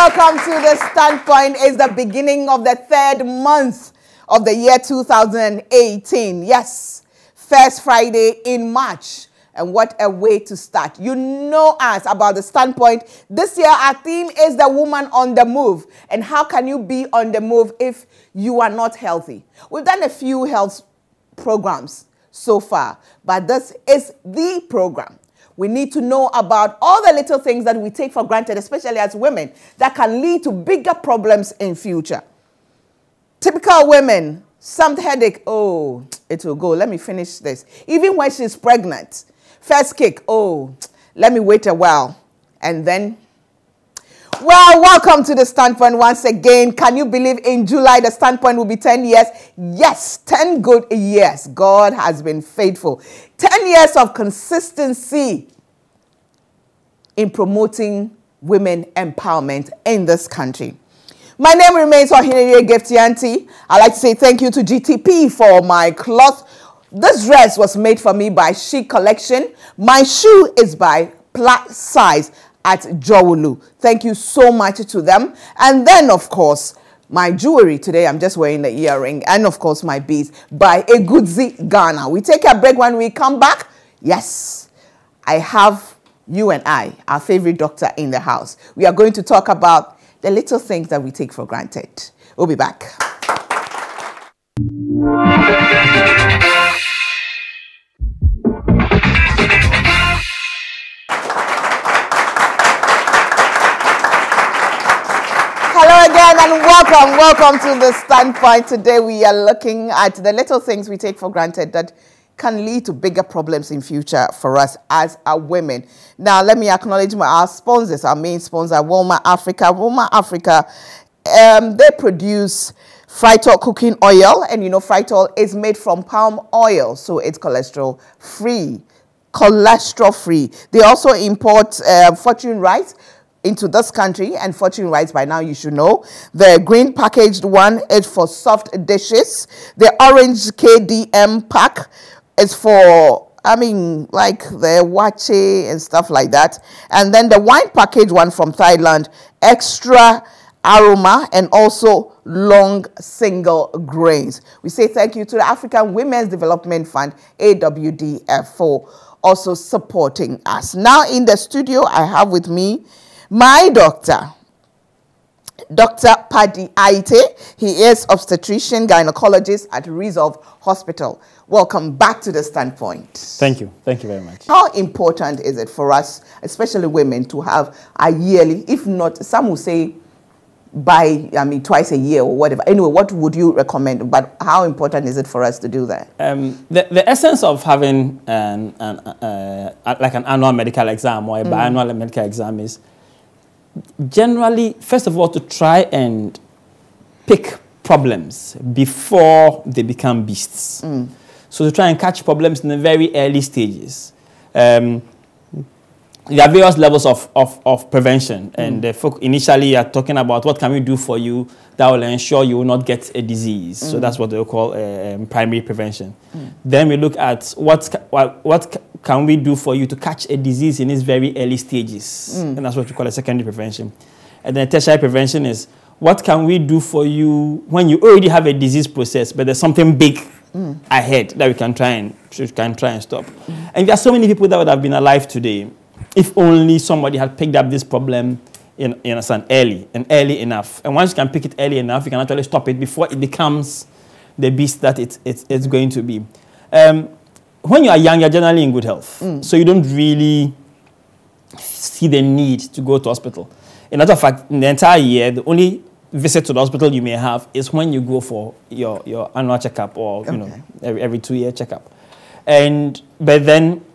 welcome to the Standpoint. It's the beginning of the third month of the year 2018. Yes, first Friday in March. And what a way to start. You know us about the Standpoint. This year, our theme is the woman on the move. And how can you be on the move if you are not healthy? We've done a few health programs so far, but this is the program. We need to know about all the little things that we take for granted, especially as women, that can lead to bigger problems in future. Typical women, some headache, oh, it will go. Let me finish this. Even when she's pregnant, first kick, oh, let me wait a while. And then, well, welcome to the Standpoint once again. Can you believe in July the Standpoint will be 10 years? Yes, 10 good years. God has been faithful. 10 years of consistency in promoting women empowerment in this country. My name remains Gifty. I'd like to say thank you to GTP for my cloth. This dress was made for me by Chic Collection. My shoe is by Plus Size at Jowulu. Thank you so much to them. And then, of course, my jewelry today, I'm just wearing the earring, and of course my beads by Egudzi Ghana. We take a break. When we come back, yes, I have you and I, our favorite doctor in the house. We are going to talk about the little things that we take for granted. We'll be back. Hello again and welcome to the Standpoint. Today we are looking at the little things we take for granted that can lead to bigger problems in future for us as a women. Now let me acknowledge our sponsors, our main sponsor, Walmart Africa. Walmart Africa, they produce Frytol cooking oil, and you know Frytol is made from palm oil, so it's cholesterol free. They also import Fortune rice into this country, and Fortune rice, by now you should know. The green packaged one is for soft dishes. The orange KDM pack is for, like the wache and stuff like that. And then the wine package one from Thailand, extra aroma and also long single grains. We say thank you to the African Women's Development Fund, AWDF, for also supporting us. Now in the studio, I have with me my doctor, Dr. Paddy Aite. He is obstetrician gynecologist at Resolve Hospital. Welcome back to the Standpoint. Thank you. Thank you very much. How important is it for us, especially women, to have a yearly, if not, some will say twice a year or whatever. Anyway, what would you recommend? But how important is it for us to do that? The essence of having like an annual medical exam or a biannual medical exam is generally, first of all, to try and pick problems before they become beasts. So to try and catch problems in the very early stages. There are various levels of prevention, and initially are talking about what can we do for you that will ensure you will not get a disease. So that's what they call primary prevention. Then we look at what can we do for you to catch a disease in its very early stages, and that's what we call a secondary prevention. And then tertiary prevention is what can we do for you when you already have a disease process, but there's something big ahead that we can try and stop. And there are so many people that would have been alive today if only somebody had picked up this problem early enough. And once you can pick it early enough, you can actually stop it before it becomes the beast that it's going to be. When you are young, you're generally in good health. So you don't really see the need to go to hospital. In matter of fact, in the entire year, the only visit to the hospital you may have is when you go for your annual checkup or every 2-year checkup. But then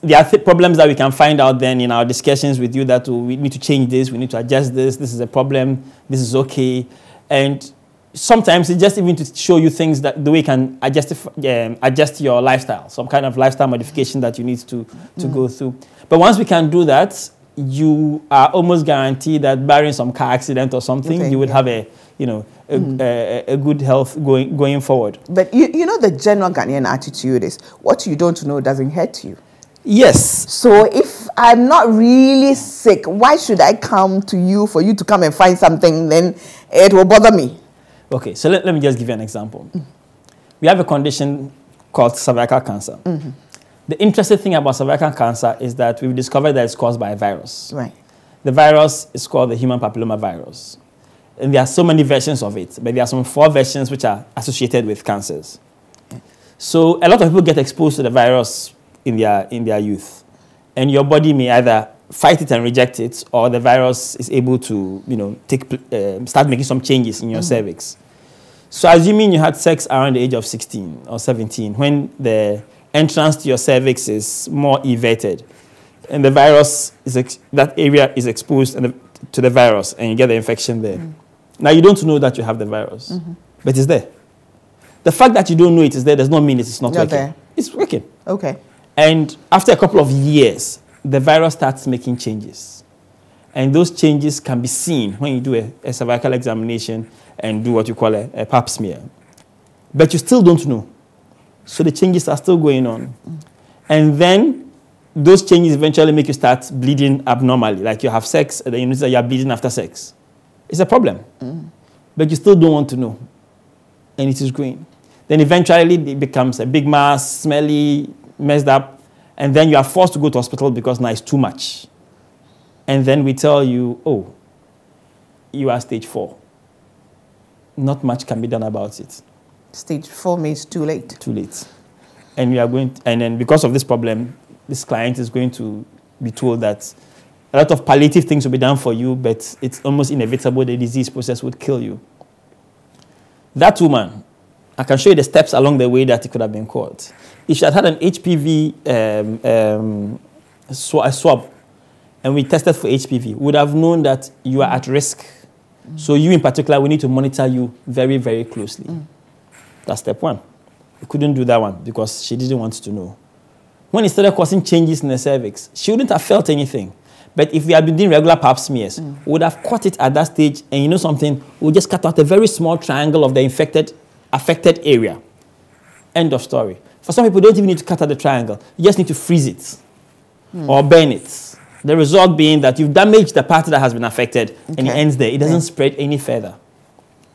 there are problems that we can find out then in our discussions with you that we need to change this, we need to adjust this is a problem, this is okay. And sometimes it's just even to show you things that the way you can adjust your lifestyle, some kind of lifestyle modification that you need to go through. But once we can do that, you are almost guaranteed that barring some car accident or something, you would have a good health going forward. But you know the general Ghanaian attitude is, what you don't know doesn't hurt you. Yes. So if I'm not really sick. Why should I come to you for you to come and find something? Then it will bother me. Okay, so let me just give you an example. We have a condition called cervical cancer. The interesting thing about cervical cancer is that we've discovered that it's caused by a virus. Right. The virus is called the human papilloma virus. And there are so many versions of it, but there are some 4 versions which are associated with cancers. So a lot of people get exposed to the virus in their youth. And your body may either fight it and reject it, or the virus is able to, start making some changes in your cervix. So assuming you had sex around the age of 16 or 17, when the entrance to your cervix is more everted, and the virus that area is exposed to the virus, and you get the infection there. Now you don't know that you have the virus, but it's there. The fact that you don't know it is there does not mean it's not working. There. It's working. Okay. And after a couple of years, the virus starts making changes, and those changes can be seen when you do a cervical examination and do what you call a pap smear. But you still don't know. So the changes are still going on. And then those changes eventually make you start bleeding abnormally. Like you have sex, and then you notice that you're bleeding after sex. It's a problem. But you still don't want to know. And it is growing. Then eventually it becomes a big mass, smelly, messed up. And then you are forced to go to hospital because now it's too much. And then we tell you, oh, you are stage 4. Not much can be done about it. Stage 4 means too late. Too late. And we are going and then because of this problem, this client is going to be told that a lot of palliative things will be done for you, but it's almost inevitable the disease process would kill you. That woman, I can show you the steps along the way that it could have been caught. If she had an HPV swab, and we tested for HPV, we would have known that you are at risk. So you in particular, we need to monitor you very, very closely. That's step 1. We couldn't do that one because she didn't want to know. When it started causing changes in the cervix, she wouldn't have felt anything. But if we had been doing regular pap smears, we would have caught it at that stage, and you know something, we'll just cut out a very small triangle of the affected area. End of story. For some people, you don't even need to cut out the triangle. You just need to freeze it or burn it. The result being that you've damaged the part that has been affected, and it ends there. It doesn't spread any further.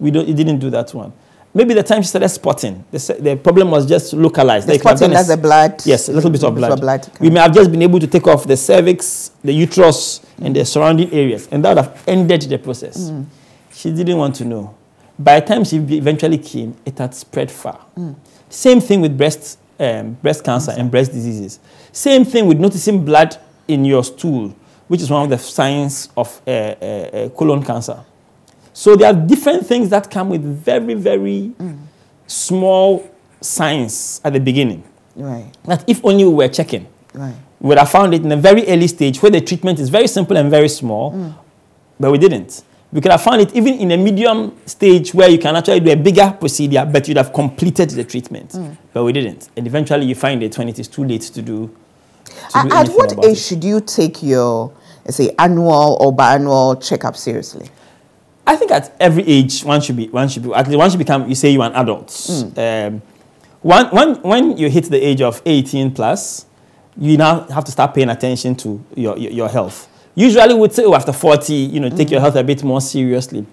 It didn't do that one. Maybe the time she started spotting, the problem was just localized. The spotting, that's the blood? Yes, a little bit of blood. Okay. We may have just been able to take off the cervix, the uterus, and the surrounding areas, and that would have ended the process. She didn't want to know. By the time she eventually came, it had spread far. Same thing with breast cancer and breast diseases. Same thing with noticing blood in your stool, which is one of the signs of colon cancer. So there are different things that come with very, very small signs at the beginning. Right. That if only we were checking, right, we would have found it in a very early stage where the treatment is very simple and very small, but we didn't. We could have found it even in a medium stage where you can actually do a bigger procedure, but you'd have completed the treatment. But we didn't. And eventually you find it when it is too late to do. At what age should you take your, let's say, annual or biannual checkup seriously? I think at every age one should become, you say you're an adult. When you hit the age of 18 plus, you now have to start paying attention to your health. Usually we'd say, oh, after 40, take your health a bit more seriously.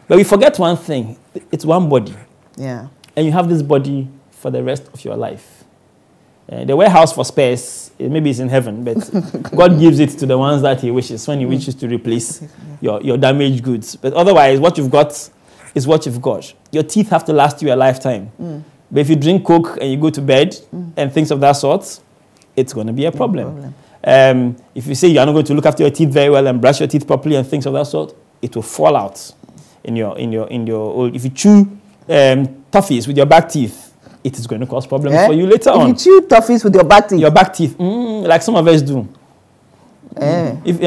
But we forget one thing. It's one body. Yeah. And you have this body for the rest of your life. The warehouse for spares, maybe it's in heaven, but God gives it to the ones that he wishes, when he wishes to replace your damaged goods. But otherwise, what you've got is what you've got. Your teeth have to last you a lifetime. But if you drink Coke and you go to bed and things of that sort, it's going to be a problem. If you say you're not going to look after your teeth very well and brush your teeth properly and things of that sort, it will fall out in your old. If you chew toffees with your back teeth, it is going to cause problems for you later on. If you chew toffees with your back teeth? Your back teeth, like some of us do. If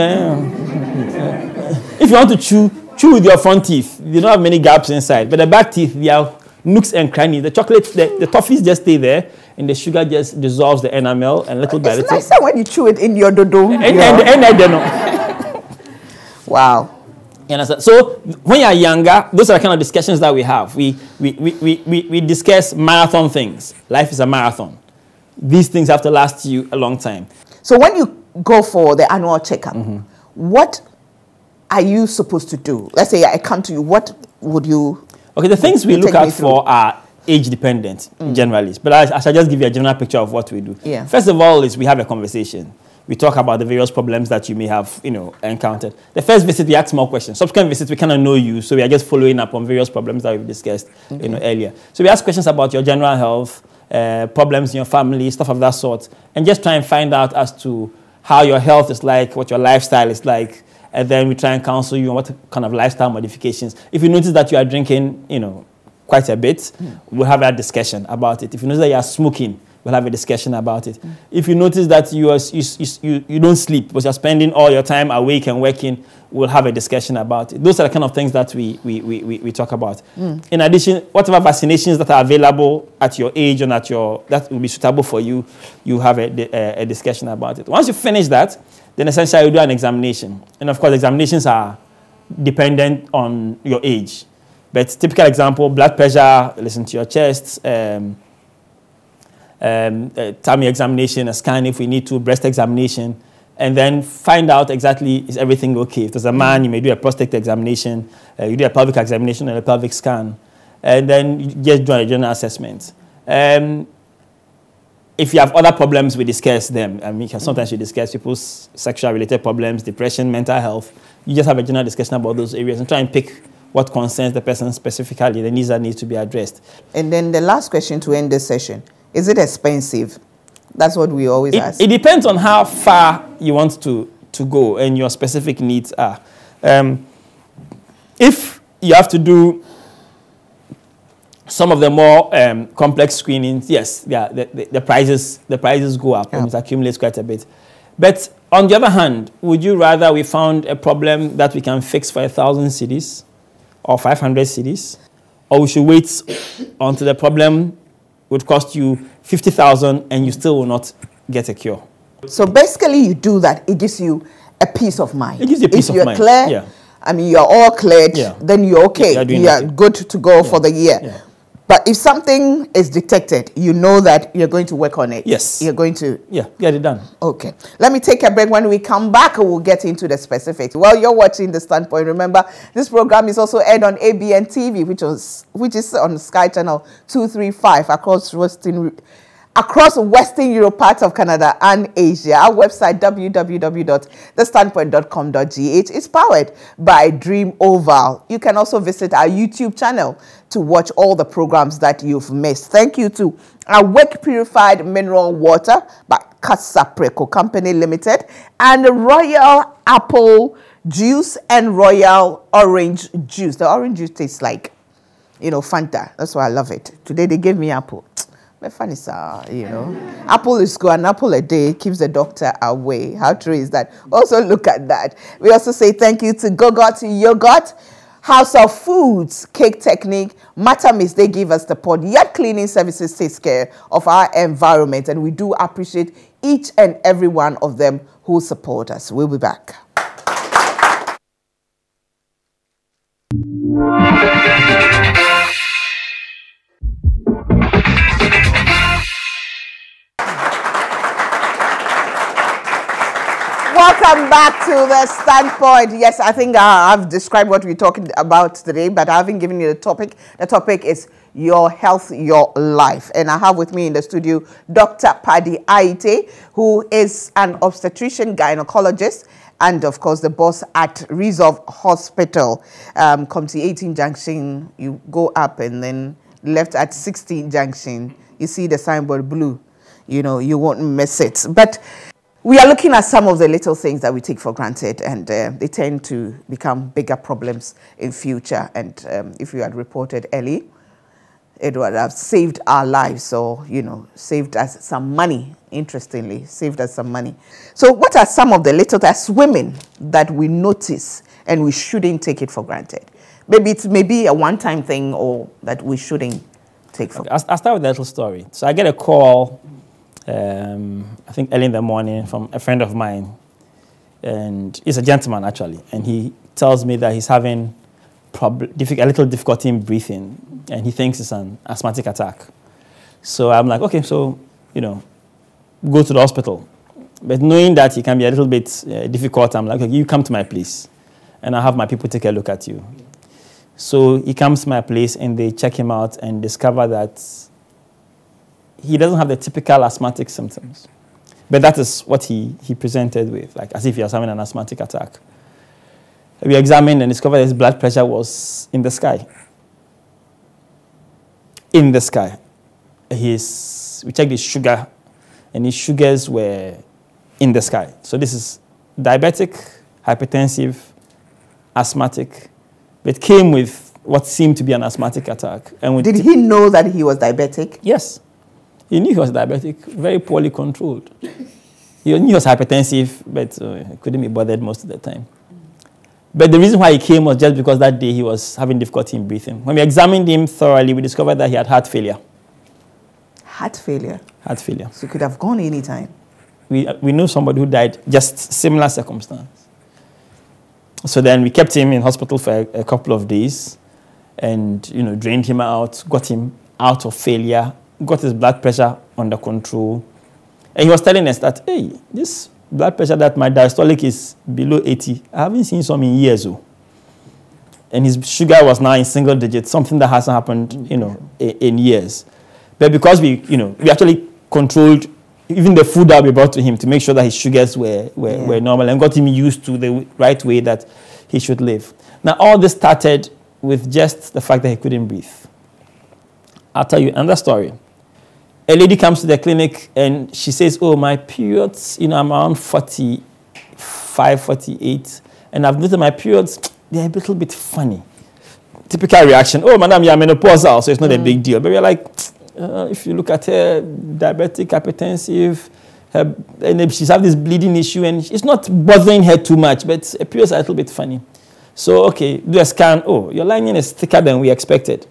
you want to chew with your front teeth, you don't have many gaps inside. But the back teeth, they are nooks and crannies. The chocolate, the toffees just stay there, and the sugar just dissolves the enamel, and little by little. It's nicer when you chew it in your dodo. Wow. So when you're younger, those are the kind of discussions that we have. We discuss marathon things. Life is a marathon. These things have to last you a long time. So when you go for the annual checkup, what are you supposed to do? Let's say I come to you, what would you... Okay, the things we look out for are age dependent generally, but I shall just give you a general picture of what we do. Yeah. First of all is we have a conversation. We talk about the various problems that you may have, encountered. The first visit, we ask more questions. Subsequent visits, we kind of know you, so we are just following up on various problems that we've discussed, earlier. So we ask questions about your general health, problems in your family, stuff of that sort, and just try and find out as to how your health is like, what your lifestyle is like, and then we try and counsel you on what kind of lifestyle modifications. If you notice that you are drinking, quite a bit, we'll have a discussion about it. If you notice that you are smoking, we'll have a discussion about it. If you notice that you don't sleep, but you're spending all your time awake and working, we'll have a discussion about it. Those are the kind of things that we talk about. In addition, whatever vaccinations that are available at your age and that will be suitable for you, you have a discussion about it. Once you finish that, then essentially you do an examination. And of course, examinations are dependent on your age. But typical example, blood pressure, listen to your chest, tummy examination, a scan if we need to, breast examination, and then find out exactly is everything okay. If there's a man, you may do a prostate examination, you do a pelvic examination and a pelvic scan, and then you just do a general assessment. If you have other problems, we discuss them. I mean, sometimes we discuss people's sexual-related problems, depression, mental health. You just have a general discussion about those areas and try and pick what concerns the person specifically, the needs that need to be addressed. And then the last question to end this session, is it expensive? That's what we always ask. It depends on how far you want to go and your specific needs are. If you have to do some of the more complex screenings, yes, yeah, the prices go up and it accumulates quite a bit. But on the other hand, would you rather we found a problem that we can fix for 1,000 cedis or 500 cedis, or we should wait until the problem would cost you 50,000 and you still will not get a cure? So basically you do that, it gives you a peace of mind. It gives you a peace of mind. If you're clear, yeah. I mean, you're all cleared, then you're okay. You're good to go for the year. Yeah. But if something is detected, you know that you're going to work on it. Yes. You're going to... Yeah, get it done. Okay. Let me take a break. When we come back, we'll get into the specifics. While you're watching The Standpoint, remember, this program is also aired on ABN TV, which is on Sky Channel 235 across Western Europe, parts of Canada and Asia. Our website, www.thestandpoint.com.gh, is powered by Dream Oval. You can also visit our YouTube channel to watch all the programs that you've missed. Thank you to Awake Purified Mineral Water by Casapreco Company Limited and Royal Apple Juice and Royal Orange Juice. The orange juice tastes like, Fanta. That's why I love it. Today they gave me apple. Funny, apple is good. An apple a day keeps the doctor away. How true is that? Also look at that. We also say thank you to Gogot Yogurt, House of Foods, Cake Technique, Matamis. They give us the pod. Yet Cleaning Services takes care of our environment, and we do appreciate each and every one of them who support us. We'll be back. Welcome back to The Standpoint. Yes, I think I've described what we're talking about today, but I haven't given you the topic. The topic is your health, your life. And I have with me in the studio Dr. Paddy Aite, who is an obstetrician gynecologist and, of course, the boss at Resolve Hospital. Come to 18 Junction, you go up and then left at 16 Junction. You see the signboard blue. You won't miss it. But we are looking at some of the little things that we take for granted, and they tend to become bigger problems in future. And if you had reported early, it would have saved our lives, or, saved us some money, interestingly, saved us some money. So what are some of the little, as women, that we notice and we shouldn't take it for granted? Maybe it's a one-time thing, or that we shouldn't take for granted. I'll start with that little story. So I get a call, I think early in the morning, from a friend of mine, and he's a gentleman actually, and he tells me that he's having a little difficulty in breathing, and he thinks it's an asthmatic attack. So I'm like, okay, so go to the hospital. But knowing that he can be a little bit difficult, I'm like, okay, you come to my place, and I'll have my people take a look at you. So he comes to my place, and they check him out and discover that he doesn't have the typical asthmatic symptoms. But that is what he presented with, like as if he was having an asthmatic attack. We examined and discovered his blood pressure was in the sky. In the sky. We checked his sugar, and his sugars were in the sky. So this is diabetic, hypertensive, asthmatic. It came with what seemed to be an asthmatic attack. And did he know that he was diabetic? Yes. He knew he was diabetic, very poorly controlled. He knew he was hypertensive, but he couldn't be bothered most of the time. But the reason why he came was just because that day he was having difficulty in breathing. When we examined him thoroughly, we discovered that he had heart failure. Heart failure? Heart failure. So he could have gone any time. We know somebody who died, just similar circumstance. So then we kept him in hospital for a couple of days and, drained him out, got him out of failure, got his blood pressure under control. And he was telling us that, hey, this blood pressure that my diastolic is below 80, I haven't seen some in years. And his sugar was now in single digits, something that hasn't happened, in years. But because we actually controlled even the food that we brought to him to make sure that his sugars were normal and got him used to the right way that he should live. Now, all this started with just the fact that he couldn't breathe. I'll tell you another story. A lady comes to the clinic and she says, oh, my periods, I'm around 45, 48, and I've noticed my periods, they're a little bit funny. Typical reaction, oh, madam, you're menopausal, so it's not a big deal. But we're like, if you look at her, diabetic, hypertensive, and she's having this bleeding issue, and it's not bothering her too much, but it appears a little bit funny. So, okay, do a scan. Oh, your lining is thicker than we expected.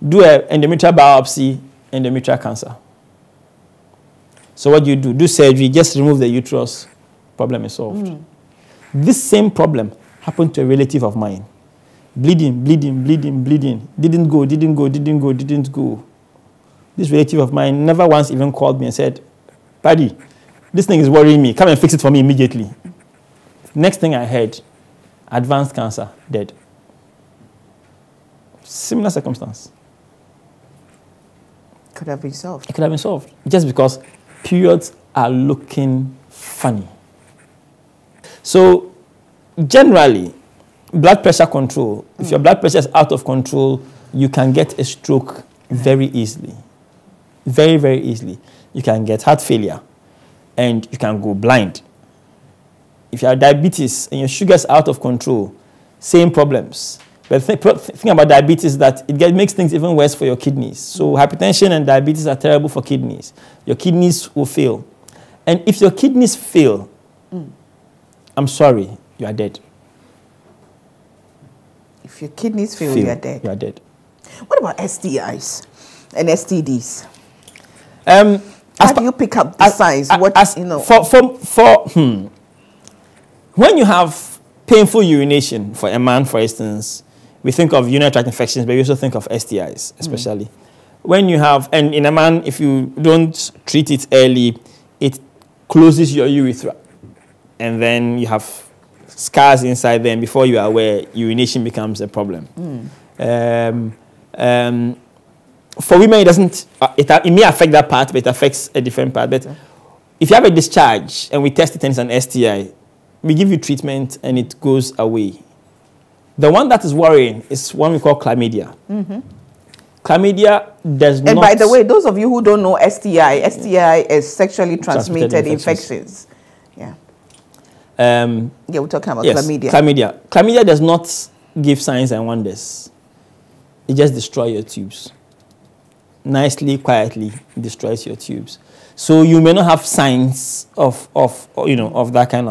Do an endometrial biopsy, endometrial cancer. So what do? Do surgery, just remove the uterus, problem is solved. This same problem happened to a relative of mine. Bleeding. Didn't go. This relative of mine never once even called me and said, Paddy, this thing is worrying me. Come and fix it for me immediately. Next thing I heard, advanced cancer, dead. Similar circumstance. Could have been solved. It could have been solved. Just because periods are looking funny. So, generally, blood pressure control, if your blood pressure is out of control, you can get a stroke very easily. Very, very easily. You can get heart failure and you can go blind. If you have diabetes and your sugar is out of control, same problems. But the thing about diabetes is that it makes things even worse for your kidneys. So hypertension and diabetes are terrible for kidneys. Your kidneys will fail. And if your kidneys fail, I'm sorry, you are dead. If your kidneys fail, you are dead. You are dead. What about STIs and STDs? How do you pick up the signs? When you have painful urination, for a man, for instance, we think of urinary tract infections, but we also think of STIs, especially. When you have, and in a man, if you don't treat it early, it closes your urethra. And then you have scars inside there, and before you are aware, urination becomes a problem. For women, it doesn't, it may affect that part, but it affects a different part. But if you have a discharge and we test it and it's an STI, we give you treatment and it goes away. The one that is worrying is one we call chlamydia. Chlamydia does not... And by the way, those of you who don't know STI is sexually transmitted infections. Yeah. We're talking about chlamydia. Chlamydia does not give signs and wonders. It just destroys your tubes. Nicely, quietly destroys your tubes. So you may not have signs of that kind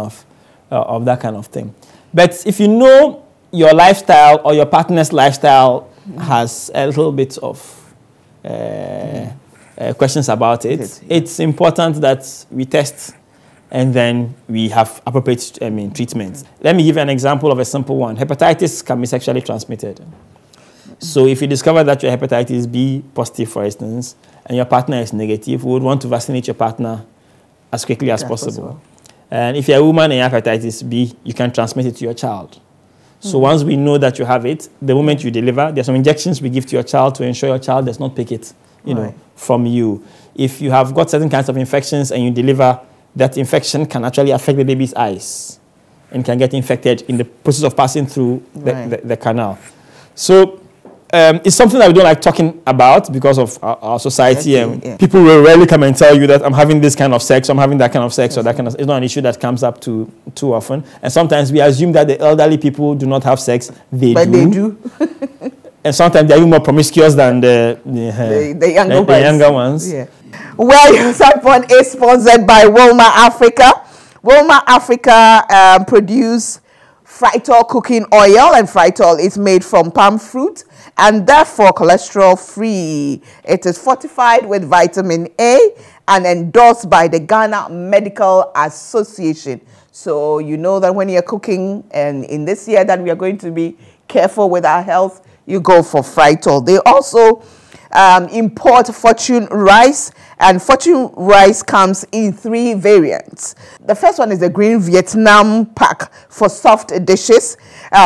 of thing. But if you know your lifestyle or your partner's lifestyle has a little bit of questions about it, it's important that we test and then we have appropriate treatments. Let me give you an example of a simple one. Hepatitis can be sexually transmitted. So if you discover that you're hepatitis B positive, for instance, and your partner is negative, we would want to vaccinate your partner as quickly as possible. And if you're a woman and you have hepatitis B, you can transmit it to your child. So once we know that you have it, the moment you deliver, there's some injections we give to your child to ensure your child does not pick it, you know, from you. If you have got certain kinds of infections and you deliver, that infection can actually affect the baby's eyes and can get infected in the process of passing through the canal. So it's something that we don't like talking about because of our society, and people will rarely come and tell you that I'm having this kind of sex, or I'm having that kind of sex, or that kind of. It's not an issue that comes up too often. And sometimes we assume that the elderly people do not have sex. They do. And sometimes they're even more promiscuous than the younger ones. Yeah. Well, your Standpoint is sponsored by Wilma Africa. Wilma Africa produce Frytol cooking oil, and Frytol is made from palm fruit and therefore cholesterol free. It is fortified with vitamin A and endorsed by the Ghana Medical Association. So you know that when you're cooking, and in this year that we are going to be careful with our health, you go for Frytol. They also import Fortune rice, and Fortune rice comes in 3 variants. The first one is the green Vietnam pack for soft dishes.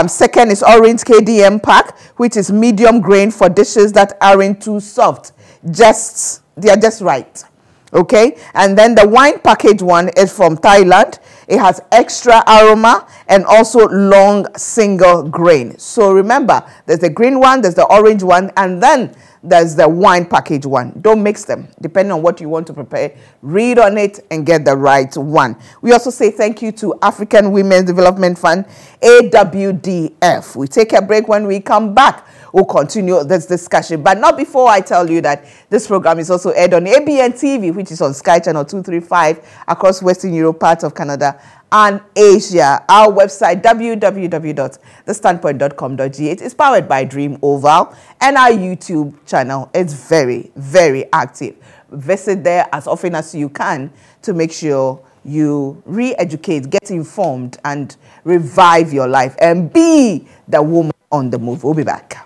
Second is orange KDM pack, which is medium grain for dishes that aren't too soft. They are just right. Okay, and then the wine package one is from Thailand. It has extra aroma and also long single grain. So remember, there's the green one, there's the orange one, and then there's the wine package one. Don't mix them. Depending on what you want to prepare, read on it and get the right one. We also say thank you to African Women's Development Fund, AWDF. We take a break. When we come back, we'll continue this discussion. But not before I tell you that this program is also aired on ABN TV, which is on Sky Channel 235 across Western Europe, parts of Canada, and Asia. Our website, www.thestandpoint.com.gh, is powered by Dream Oval, and our YouTube channel is very, very active. Visit there as often as you can to make sure you re-educate, get informed, and revive your life and be the woman on the move. We'll be back.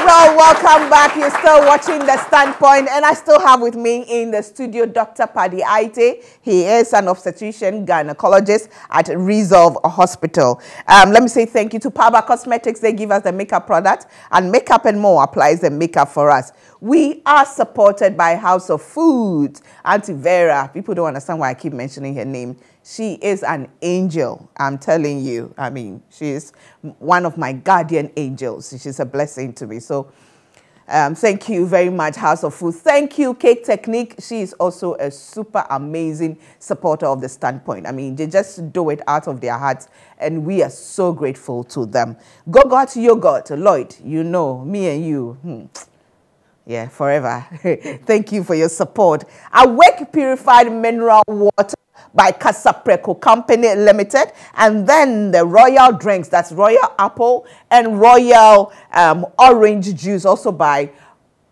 Well, welcome back. You're still watching The Standpoint, and I still have with me in the studio Dr. Paddy Aite. He is an obstetrician gynecologist at Resolve Hospital. Let me say thank you to Paba Cosmetics. They give us the makeup product, and Makeup and More applies the makeup for us. We are supported by House of Foods. Auntie Vera, people don't understand why I keep mentioning her name. She is an angel, I'm telling you. I mean, she is one of my guardian angels. She's a blessing to me. So thank you very much, House of Foods. Thank you, Cake Technique. She is also a super amazing supporter of The Standpoint. I mean, they just do it out of their hearts, and we are so grateful to them. Go-Got Yogurt, Lloyd, you know, me and you. Yeah, forever. Thank you for your support. Awake Purified Mineral Water by Casapreco Company Limited, and then the Royal Drinks, that's Royal Apple and Royal Orange Juice, also by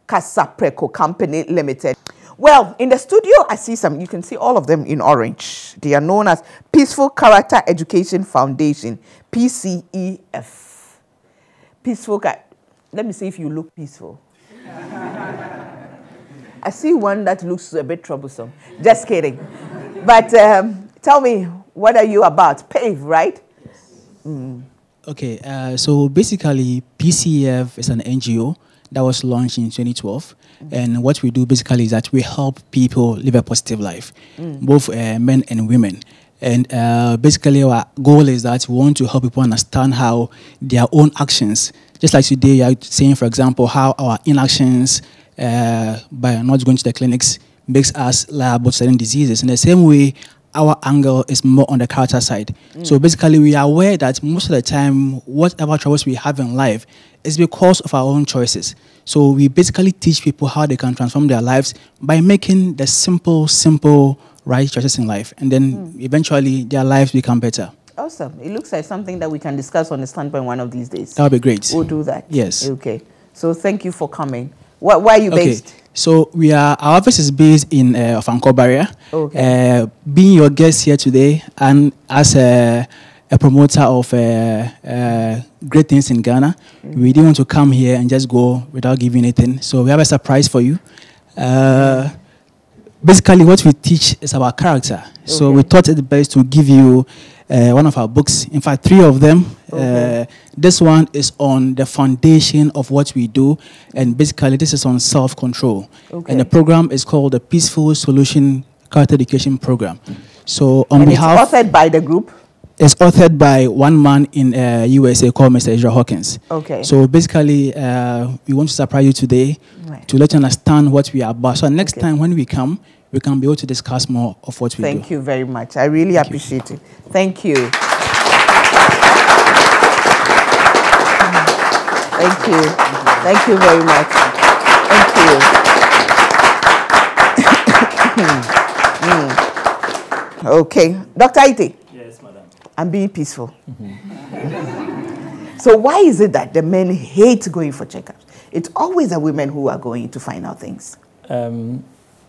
Casapreco Company Limited. Well, in the studio, I see some, you can see all of them in orange. They are known as Peaceful Character Education Foundation, PCEF. Peaceful, let me see if you look peaceful. I see one that looks a bit troublesome. Just kidding. But tell me, what are you about? PAVE, right? Yes. Okay, so basically, PCEF is an NGO that was launched in 2012. And what we do basically is that we help people live a positive life, both men and women. And basically, our goal is that we want to help people understand how their own actions, just like today, you are saying, for example, how our inactions by not going to the clinics makes us liable to certain diseases. In the same way, our angle is more on the character side. So basically, we are aware that most of the time, whatever troubles we have in life is because of our own choices. So we basically teach people how they can transform their lives by making the simple right choices in life. And then eventually, their lives become better. Awesome. It looks like something that we can discuss on The Standpoint one of these days. That would be great. We'll do that. Yes. Okay. So thank you for coming. Where are you based? So our office is based in Fanko Barrier. Okay. Being your guest here today, and as a promoter of great things in Ghana. We didn't want to come here and just go without giving anything. So we have a surprise for you. Basically, what we teach is about character. Okay. So we thought it best to give you one of our books. In fact, 3 of them. Okay. This one is on the foundation of what we do. And basically, this is on self-control. Okay. And the program is called the Peaceful Solution Character Education Program. So on behalf... It's authored by the group? It's authored by one man in USA called Mr. Israel Hawkins. Okay. So basically, we want to surprise you today to let you understand what we are about. So next time when we can be able to discuss more of what we do. Thank you very much. I really appreciate it. Thank you. Thank you. Thank you very much. Thank you. Okay. Dr. Ite. Yes, madam. I'm being peaceful. So why is it that the men hate going for checkups? It's always the women who are going to find out things.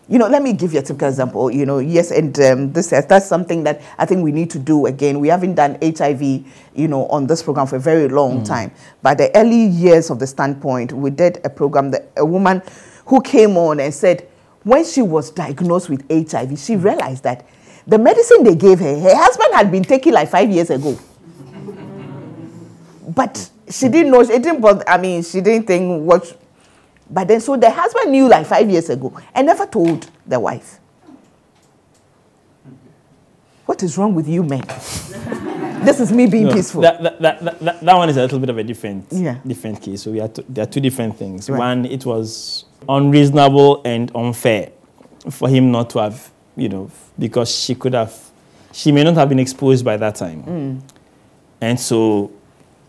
You know, let me give you a typical example. You know, yes, and that's something that I think we need to do again. We haven't done HIV, you know, on this program for a very long time. But the early years of the Standpoint, we did a program that a woman who came on and said when she was diagnosed with HIV, she realized that the medicine they gave her, her husband had been taking like 5 years ago. But she didn't know, it didn't bother, I mean, she didn't think what, but then so the husband knew like 5 years ago and never told the wife. What is wrong with you men? This is me being peaceful. That one is a little bit of a different case. So there are 2 different things. Right. One, it was unreasonable and unfair for him not to have, you know, because she may not have been exposed by that time. And so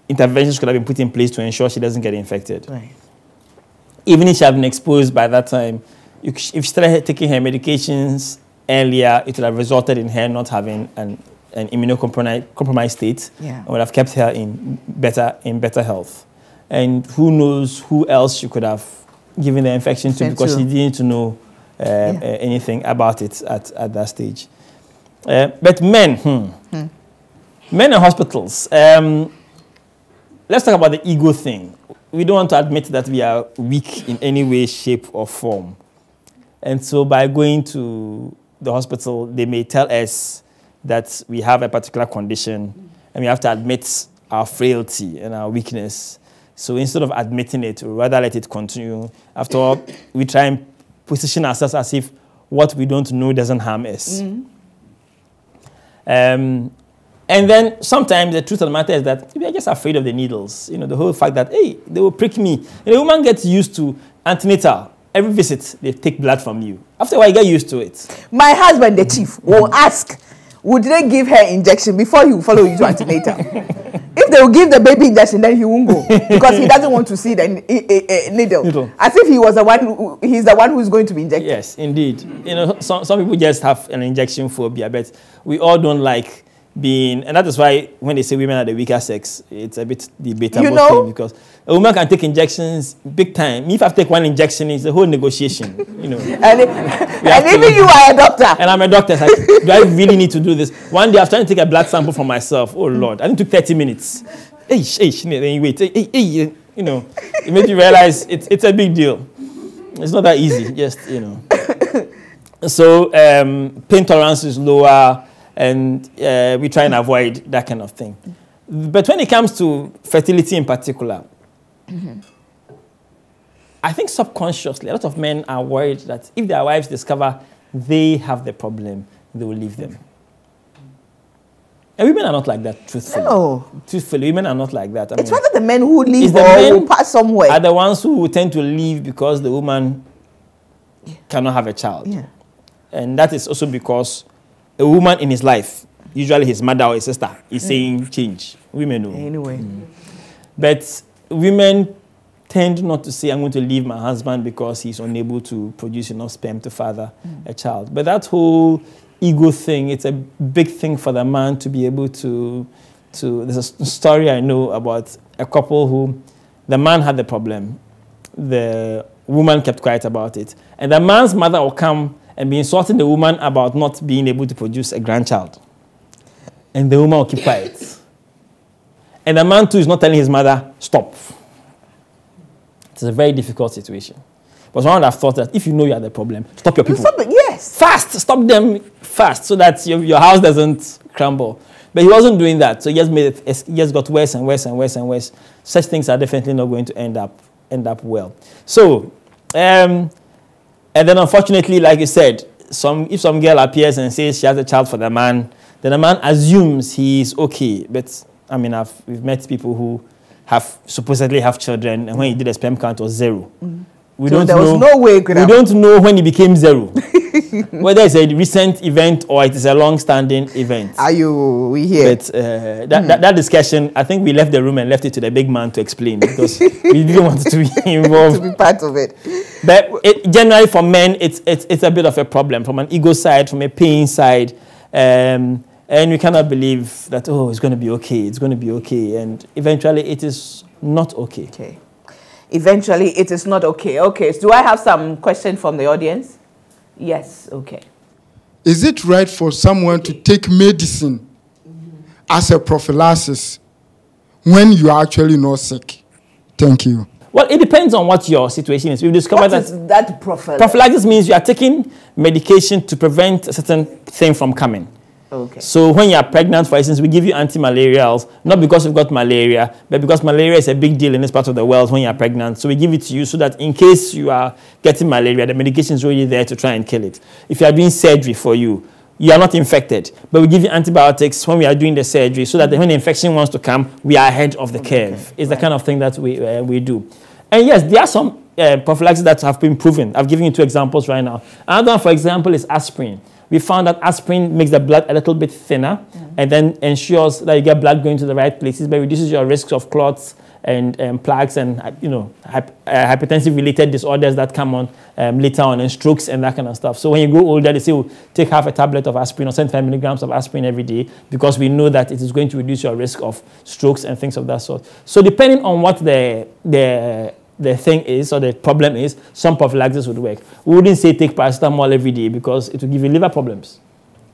interventions could have been put in place to ensure she doesn't get infected. Right. Even if she had been exposed by that time, if she started taking her medications earlier, it would have resulted in her not having an immunocompromised state and would have kept her in better health. And who knows who else she could have given the infection to because she didn't know anything about it at that stage. But men, men in hospitals, let's talk about the ego thing. We don't want to admit that we are weak in any way, shape, or form. And so by going to the hospital, they may tell us that we have a particular condition and we have to admit our frailty and our weakness. So instead of admitting it, we rather let it continue. After all, we try and position ourselves as if what we don't know doesn't harm us. And then sometimes the truth of the matter is that we are just afraid of the needles. You know, the whole fact that, hey, they will prick me. You know, a woman gets used to antenatal. Every visit, they take blood from you. After a while, you get used to it. My husband, the chief, will ask, would they give her injection before he will follow you to antenatal? If they will give the baby injection, then he won't go because he doesn't want to see the needle. As if he was the one. He's the one who's going to be injected. Yes, indeed. You know, some people just have an injection phobia, but we all don't like being, and that is why when they say women are the weaker sex, it's a bit debatable thing because a woman can take injections big time. If I take one injection, it's a whole negotiation, you know. and even you are a doctor. And I'm a doctor. It's like, do I really need to do this? One day I was trying to take a blood sample for myself. Oh Lord, I think it took 30 minutes. Then you wait. You know, it made you realize it's a big deal. It's not that easy. Just, you know. So pain tolerance is lower. And we try and avoid that kind of thing. But when it comes to fertility in particular, I think subconsciously, a lot of men are worried that if their wives discover they have the problem, they will leave them. And women are not like that, truthfully. No. Truthfully, women are not like that. It's rather the men who leave or who pass somewhere. Are the ones who tend to leave because the woman cannot have a child. Yeah. And that is also because a woman in his life, usually his mother or his sister, is saying change. Women know. Anyway. But women tend not to say, I'm going to leave my husband because he's unable to produce enough sperm to father a child. But that whole ego thing, it's a big thing for the man to be able to there's a story I know about a couple who, the man had the problem. The woman kept quiet about it. And the man's mother will come and be insulting the woman about not being able to produce a grandchild. And the woman will keep quiet. and the man too is not telling his mother, stop. It's a very difficult situation. But one would have thought that if you know you are the problem, stop your people. Stop it, yes. Fast, stop them fast so that your house doesn't crumble. But he wasn't doing that, so he just got worse and worse and worse and worse. Such things are definitely not going to end up well. So, and then unfortunately, like you said, if some girl appears and says she has a child for the man, then the man assumes he's okay. But I mean, we've met people who supposedly have children, and when he did a sperm count, it was 0. So there was no way. We don't know when it became 0. Whether it's a recent event or it is a long-standing event. We here? But that discussion, I think we left the room and left it to the big man to explain because we didn't want to be involved. To be part of it. But generally for men, it's a bit of a problem from an ego side, from a pain side. And we cannot believe that, oh, it's going to be okay. It's going to be okay. And eventually it is not okay. Okay. Eventually it is not okay. Okay. So do I have some question from the audience? Yes, okay. Is it right for someone to take medicine as a prophylaxis when you are actually not sick? Thank you. Well, it depends on what your situation is. We've discovered that prophylaxis? Prophylaxis means you are taking medication to prevent a certain thing from coming. Okay. So when you are pregnant, for instance, we give you anti-malarials, not because you've got malaria, but because malaria is a big deal in this part of the world when you are pregnant. So we give it to you so that in case you are getting malaria, the medication is already there to try and kill it. If you are doing surgery for you, you are not infected, but we give you antibiotics when we are doing the surgery so that when the infection wants to come, we are ahead of the curve. Okay. It's the kind of thing that we do. And yes, there are some prophylaxis that have been proven. I've given you 2 examples right now. Another one, for example, is aspirin. We found that aspirin makes the blood a little bit thinner and then ensures that you get blood going to the right places, but reduces your risks of clots and plaques and hypertensive-related disorders that come on later on, and strokes and that kind of stuff. So when you grow older, they say, well, take half a tablet of aspirin or 75 milligrams of aspirin every day because we know that it is going to reduce your risk of strokes and things of that sort. So depending on what the thing is or the problem is, some prophylaxis would work. We wouldn't say take paracetamol every day because it will give you liver problems.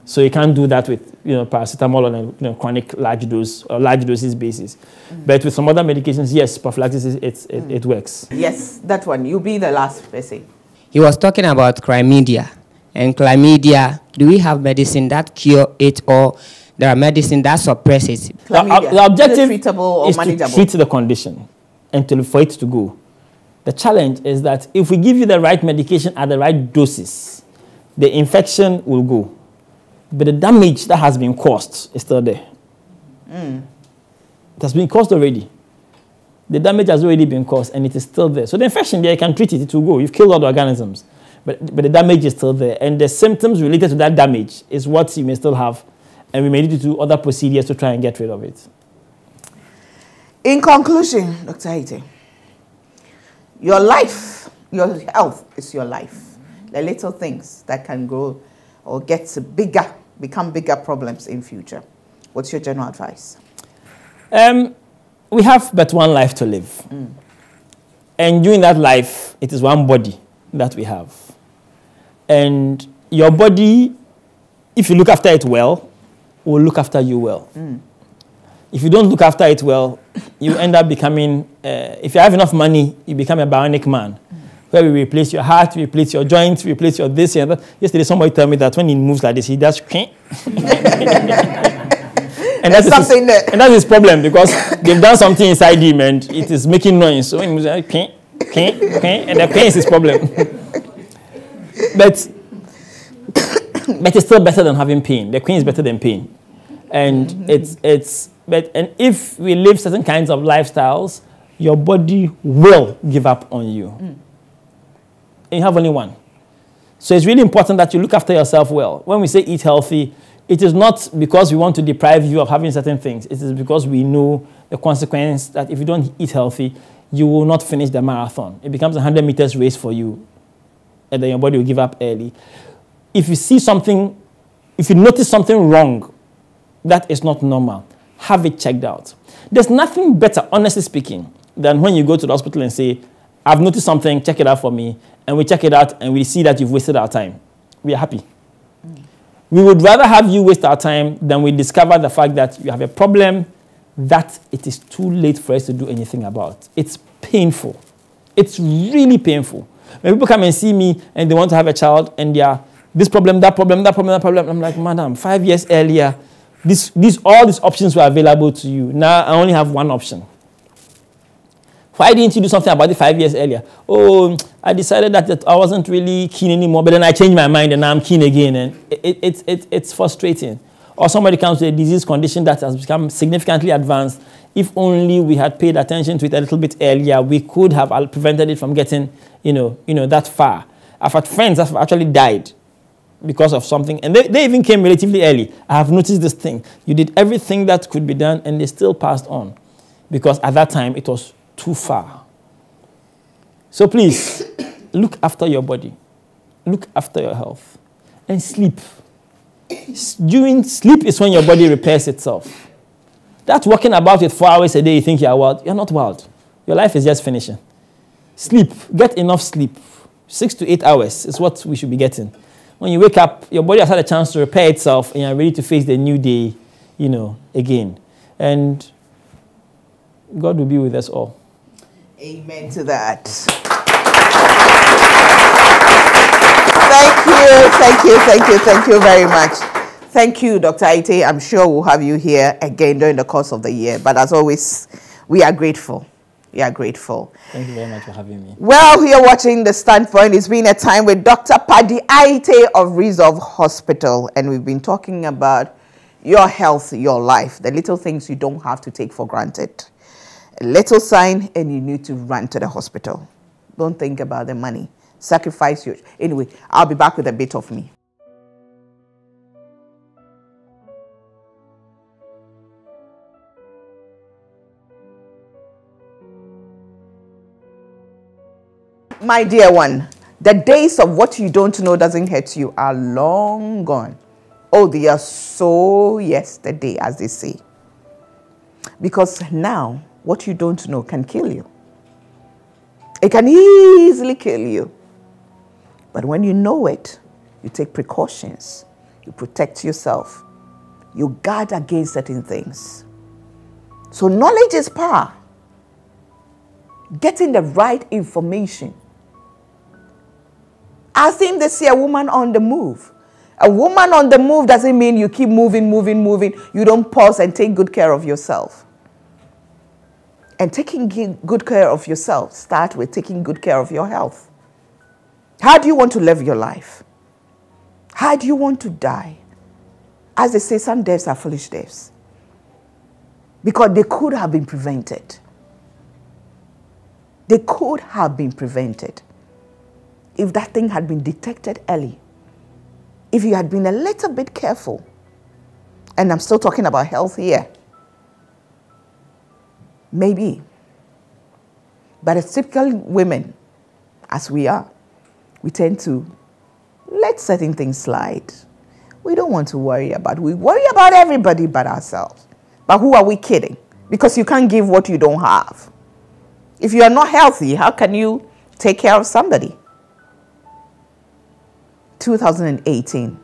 So you can't do that with paracetamol on a chronic large dose or large doses basis. But with some other medications, yes, prophylaxis it works. Yes, that one. You be the last person. He was talking about chlamydia. And chlamydia, do we have medicine that cure it, or there are medicine that suppress it? The objective is to treat the condition and for it to go. The challenge is that if we give you the right medication at the right doses, the infection will go. But the damage that has been caused is still there. It has been caused already. The damage has already been caused and it is still there. So the infection there, you can treat it, it will go. You've killed all the organisms. But the damage is still there. And the symptoms related to that damage is what you may still have. And we may need to do other procedures to try and get rid of it. In conclusion, Dr. Haite, your life, your health is your life. The little things that can grow or get bigger, become bigger problems in future. What's your general advice? We have but one life to live. And during that life, it is one body that we have. And your body, if you look after it well, will look after you well. If you don't look after it well, you end up becoming, if you have enough money, you become a bionic man. Where we replace your heart, we replace your joints, we replace your this and that. Yesterday, somebody told me that when he moves like this, he does and that's his problem because they've done something inside him and it is making noise. So when he moves like and the pain is his problem. But it's still better than having pain. The pain is better than pain. And and if we live certain kinds of lifestyles, your body will give up on you. And you have only one. So it's really important that you look after yourself well. When we say eat healthy, it is not because we want to deprive you of having certain things. It is because we know the consequence that if you don't eat healthy, you will not finish the marathon. It becomes a 100 meters race for you. And then your body will give up early. If you see something, if you notice something wrong, that is not normal, have it checked out. There's nothing better, honestly speaking, than when you go to the hospital and say, I've noticed something, check it out for me. And we check it out and we see that you've wasted our time. We are happy. We would rather have you waste our time than we discover the fact that you have a problem that it is too late for us to do anything about. It's painful. It's really painful. When people come and see me and they want to have a child and they are this problem, that problem, that problem, that problem, I'm like, madam, 5 years earlier, all these options were available to you. Now I only have one option. Why didn't you do something about it 5 years earlier? Oh, I decided that I wasn't really keen anymore, but then I changed my mind and now I'm keen again. And it's frustrating. Or somebody comes with a disease condition that has become significantly advanced. If only we had paid attention to it a little bit earlier, we could have prevented it from getting, that far. I've had friends that have actually died because of something, and they even came relatively early. I have noticed this thing. You did everything that could be done, and they still passed on because at that time it was too far. So please, look after your body, look after your health, and sleep. During sleep is when your body repairs itself. That's walking about with 4 hours a day, you think you're wild. You're not wild. Your life is just finishing. Sleep. Get enough sleep. 6 to 8 hours is what we should be getting. When you wake up, your body has had a chance to repair itself and you're ready to face the new day, again. And God will be with us all. Amen to that. Thank you very much. Thank you, Dr. Aite. I'm sure we'll have you here again during the course of the year. But as always, we are grateful. We are grateful. Thank you very much for having me. Well, you're watching The Standpoint. It's been a time with Dr. Paddy Aite of Resolve Hospital. And we've been talking about your health, your life, the little things you don't have to take for granted. A little sign and you need to run to the hospital. Don't think about the money. Sacrifice your... Anyway, I'll be back with a bit of me. My dear one, the days of what you don't know doesn't hurt you are long gone. Oh, they are so yesterday, as they say. Because now, what you don't know can kill you. It can easily kill you. But when you know it, you take precautions. You protect yourself. You guard against certain things. So knowledge is power. Getting the right information. I think they see a woman on the move. A woman on the move doesn't mean you keep moving. You don't pause and take good care of yourself. And taking good care of yourself, start with taking good care of your health. How do you want to live your life? How do you want to die? As they say, some deaths are foolish deaths. Because they could have been prevented. They could have been prevented. If that thing had been detected early, if you had been a little bit careful, and I'm still talking about health here, maybe. But as typical women, as we are, we tend to let certain things slide. We don't want to worry about, we worry about everybody but ourselves. But who are we kidding? Because you can't give what you don't have. If you are not healthy, how can you take care of somebody? 2018.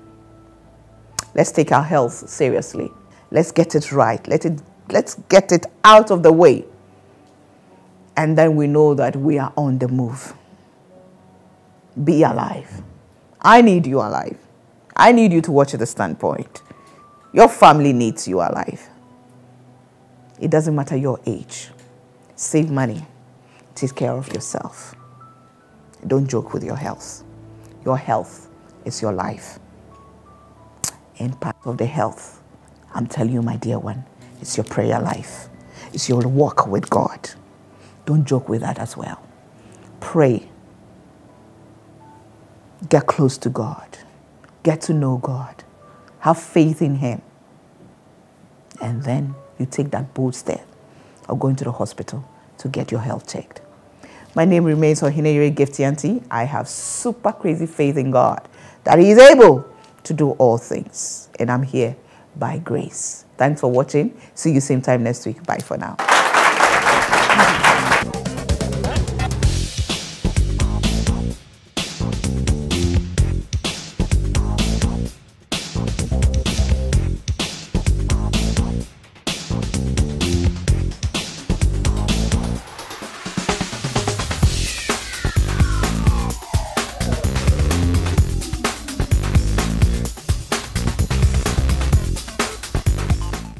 Let's take our health seriously. Let's get it right. Let's get it out of the way. And then we know that we are on the move. Be alive. I need you alive. I need you to watch The Standpoint. Your family needs you alive. It doesn't matter your age. Save money. Take care of yourself. Don't joke with your health. Your health is your life. And part of the health, I'm telling you, my dear one, it's your prayer life. It's your walk with God. Don't joke with that as well. Pray. Get close to God. Get to know God. Have faith in Him. And then you take that bold step of going to the hospital to get your health checked. My name remains Ohineyere Gifty Auntie. I have super crazy faith in God that He is able to do all things. And I'm here by grace. Thanks for watching. See you same time next week. Bye for now.